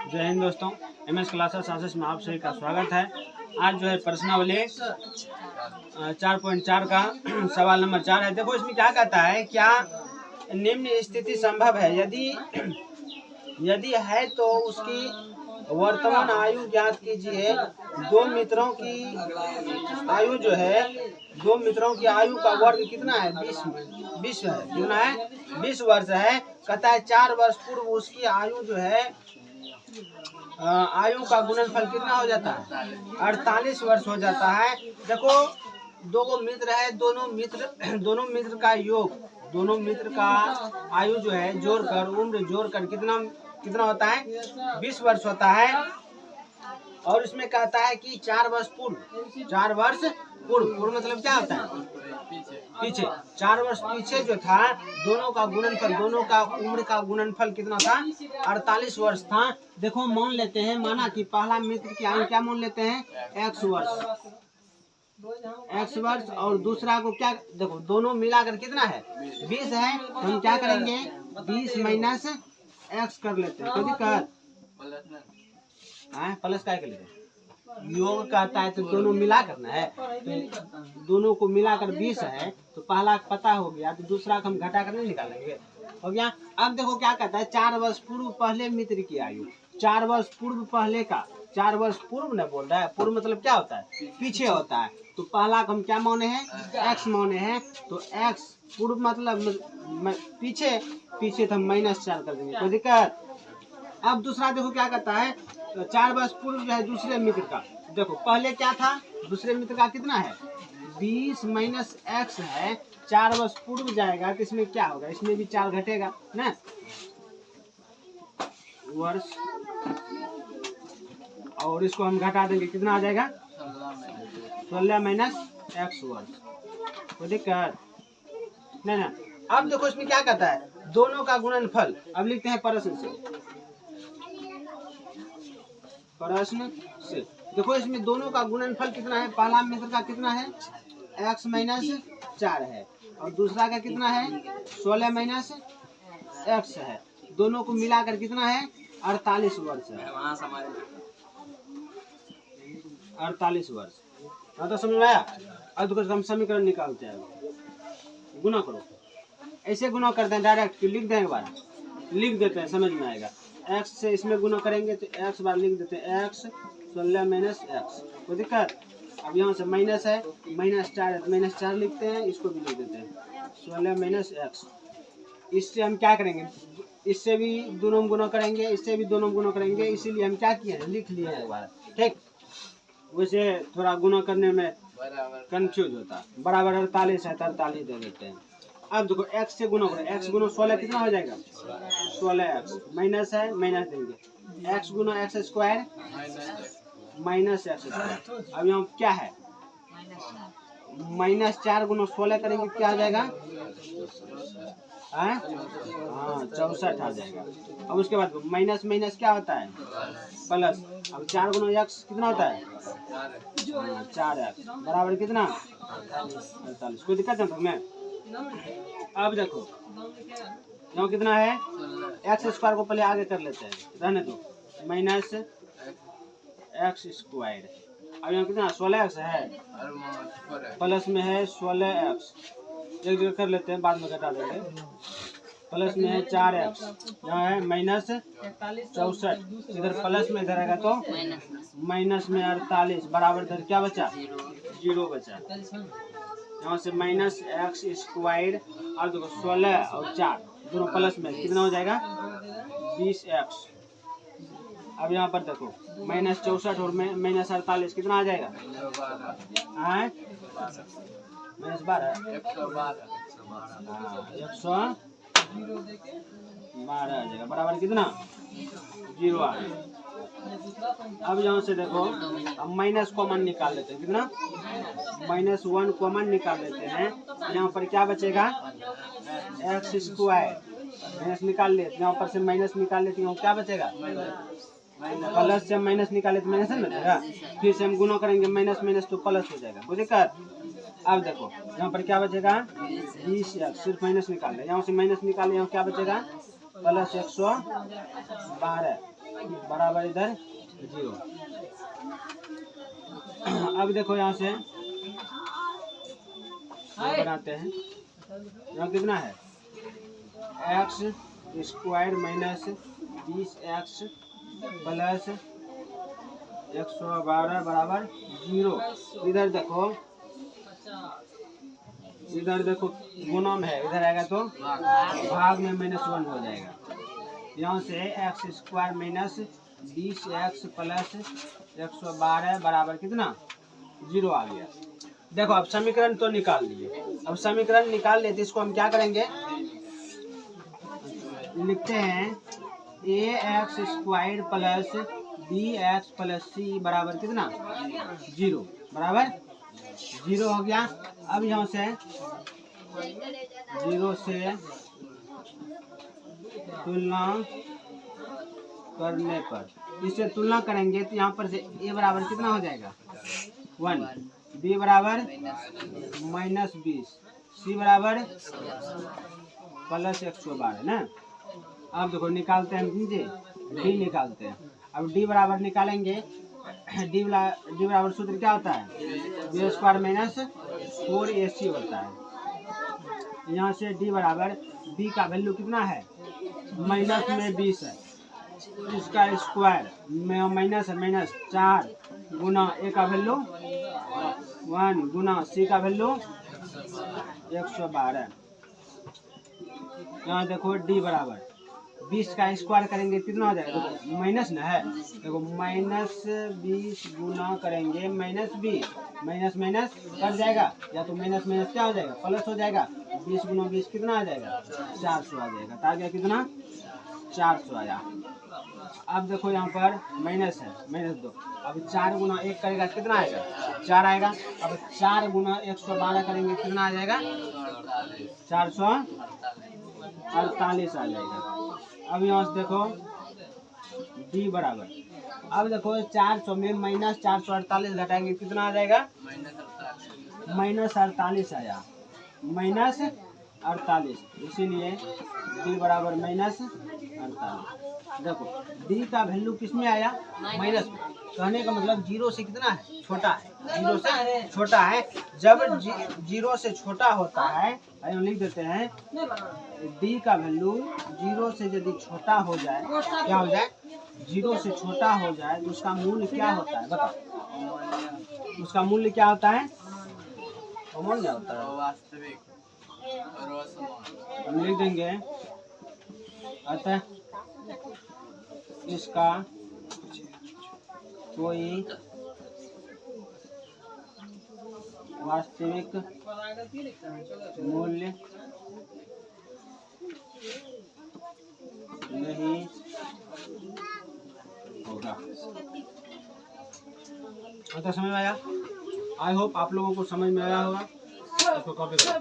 जय हिंद दोस्तों, MS classes में आप सभी का स्वागत है। आज जो है प्रश्नावली 4.4 का सवाल नंबर 4 है। देखो इसमें क्या कहता है, क्या निम्न स्थिति संभव है, यदि है तो उसकी वर्तमान आयु ज्ञात कीजिए। दो मित्रों की आयु जो है, दो मित्रों की आयु का वर्ग कितना है? 20 है। कितना है? 20 वर्ष है। कहता है 4 वर्ष पूर्व उसकी आयु जो है, आयु का गुणनफल कितना हो जाता है? 48 वर्ष हो जाता है। देखो दो मित्र है, दोनों मित्र का योग, दोनों मित्र का आयु जो है जोड़कर, उम्र जोड़कर कितना होता है? 20 वर्ष होता है। और इसमें कहता है कि 4 वर्ष पूर्व मतलब क्या होता है? पीछे। 4 वर्ष पीछे जो था, दोनों का गुणनफल, दोनों का उम्र का गुणनफल कितना था? 48 वर्ष था। देखो मान लेते हैं, माना कि पहला मित्र की आयु क्या मान लेते हैं? x वर्ष और दूसरा को क्या, देखो दोनों मिलाकर कितना है? 20 है। तो हम क्या करेंगे? 20 माइनस x कर लेते हैं। कोई दिक्कत? प्लस क्या कर लेते हैं? योग कहता है तो दोनों मिला करना है, तो दोनों को मिलाकर 20 है, तो पहला पता हो गया, तो दूसरा को हम घटा कर नहीं निकालेंगे, हो गया। अब देखो क्या कहता है, 4 वर्ष पूर्व पहले मित्र की आयु, 4 वर्ष पूर्व पहले का, 4 वर्ष पूर्व न बोल रहा है, पूर्व मतलब क्या होता है? पीछे होता है। तो पहला को हम क्या माने हैं? x माने हैं। तो x पूर्व मतलब पीछे तो हम -4 कर देंगे, कोई दिक्कत? अब दूसरा देखो क्या कहता है, तो 4 वर्ष पूर्व जो है दूसरे मित्र का, देखो पहले क्या था? दूसरे मित्र का कितना है? 20 माइनस x है। 4 वर्ष पूर्व जाएगा तो इसमें क्या होगा? इसमें भी 4 घटेगा ना, वर्ष, और इसको हम घटा देंगे, कितना आ जाएगा? 16 माइनस x वर्ष। कोई दिक्कत नहीं ना। अब देखो इसमें क्या कहता है, दोनों का गुणनफल। अब लिखते हैं प्रश्न से। देखो इसमें दोनों का गुणनफल कितना है? पहला मित्र का कितना है? x माइनस 4 है, और दूसरा का कितना है? 16 माइनस x है। दोनों को मिलाकर कितना है? 48 वर्ष है। 48 वर्ष। हाँ तो समझ में आया? अब तो हम समीकरण निकालते हैं, गुना करो। ऐसे गुना करते हैं डायरेक्ट, लिख दें, एक बार लिख देते हैं, समझ में आएगा। x से इसमें गुना करेंगे तो x बार लिख देते हैं, x 16 माइनस x। कोई दिक्कत? अब यहाँ से माइनस है, -4 है, तो -4 लिखते हैं, इसको भी लिख देते हैं, 16 माइनस x। इससे हम क्या करेंगे? इससे भी दोनों गुना करेंगे, इससे भी दोनों गुना करेंगे, इसीलिए हम क्या किए हैं? लिख लिए हैं एक बार, ठीक। वैसे थोड़ा गुना करने में कंफ्यूज होता है। बराबर 48 है तो 48 दे देते हैं। अब देखो x से गुना करो, x गुना 16 कितना हो जाएगा? 16x माइनस है, माइनस देंगे, x गुना x square minus x square. अब यहाँ क्या है? -4 गुना 16 करेंगे, क्या आ जाएगा? हाँ 64 आ जाएगा। अब उसके बाद माइनस माइनस क्या होता है? प्लस। अब 4 गुना x कितना होता है? 4x बराबर कितना? 48। कोई दिक्कत है तुम्हें? अब देखो यहाँ कितना है? x स्क्वायर को पहले आगे कर लेते हैं, रहने दो, माइनस x स्क्वायर। अब यहाँ कितना? 16x है, प्लस में है 16x, एक जगह कर लेते हैं, बाद में घटा देंगे। प्लस में है 4x, यहाँ है -64, इधर प्लस में इधर आएगा तो माइनस में 48, बराबर इधर क्या बचा? 0 बचा। यहाँ से -x स्क्वायर, और देखो 16 और 4 दोनों प्लस में, कितना हो जाएगा? 20x। अब यहाँ पर देखो -64 और -48 कितना आ जाएगा? -12 112 आ जाएगा, बराबर कितना? 0 आ गया। अब यहाँ से देखो, अब माइनस कॉमन निकाल लेते हैं, कितना? -1 कॉमन निकाल लेते हैं। यहाँ पर क्या बचेगा? x स्क्वायर माइनस निकाल लेते, यहाँ पर से माइनस निकाल लेते हैं, क्या बचेगा? प्लस से माइनस निकाले तो माइनस ना बचेगा, फिर से हम गुना करेंगे, माइनस माइनस तो प्लस हो जाएगा, कोई दिक्कत? अब देखो यहाँ पर क्या बचेगा? 20x, सिर्फ माइनस निकाल ले, यहाँ से माइनस निकाले, यहाँ क्या बचेगा? +112। बराबर इधर 0। अब देखो यहाँ से बनाते हैं, यहाँ कितना है x square minus 20x plus 112 बराबर 0। इधर देखो गुणा में है, इधर आएगा तो भाग में -1 हो जाएगा। यहाँ से x square minus 20x plus 112 बराबर कितना 0 आ गया। देखो अब समीकरण तो निकाल लिए, अब समीकरण निकाल लेते इसको हम क्या करेंगे, लिखते हैं ax square plus bx plus c बराबर कितना 0 बराबर 0 हो गया। अब यहाँ से 0 से तुलना करने पर, इससे तुलना करेंगे तो यहाँ पर से a बराबर कितना हो जाएगा 1, b बराबर -20, c बराबर प्लस 112 ना। अब देखो निकालते हैं d निकालते हैं। अब d बराबर निकालेंगे, d बराबर सूत्र क्या होता है b स्क्वायर माइनस 4ac होता है। यहाँ से d बराबर b का वैल्यू कितना है माइनस में 20 है, इसका स्क्वायर में माइनस है माइनस 4 गुना a का वैल्यू 1 गुना c का वैल्यू 112। यहाँ देखो d बराबर 20 का स्क्वायर करेंगे कितना हो जाएगा, देखो माइनस ना है, देखो -20 गुना करेंगे -20, माइनस माइनस कट जाएगा, या तो माइनस माइनस क्या हो जाएगा प्लस हो जाएगा, 20 गुना 20 कितना आ जाएगा 400 आ जाएगा। तो आ गया कितना 400 आया। अब देखो यहाँ पर माइनस है -2, अब 4 गुना 1 करेगा कितना आएगा 4 आएगा। अब 4 गुना 112 करेंगे कितना आ जाएगा 448 आ जाएगा। अब यहाँ से देखो d बराबर, अब देखो 400 में माइनस 448 घटाएंगे कितना आ जाएगा -48 आया, -48, इसीलिए d बराबर -48। देखो d का वैल्यू किस में आया माइनस में, कहने का मतलब 0 से कितना है छोटा है, 0 से छोटा है। जब 0 से छोटा होता है, लिख देते हैं d का वैल्यू 0 से यदि छोटा हो जाए, क्या हो जाए 0 से छोटा हो जाए तो उसका मूल्य क्या होता है बताओ, उसका मूल्य क्या होता है कॉमन क्या होता है वास्तविक, हम लिख देंगे अतः इसका कोई वास्तविक मूल्य नहीं होगा। तो समझ में आया, आई होप आप लोगों को समझ में आया होगा। इसको कॉपी करो।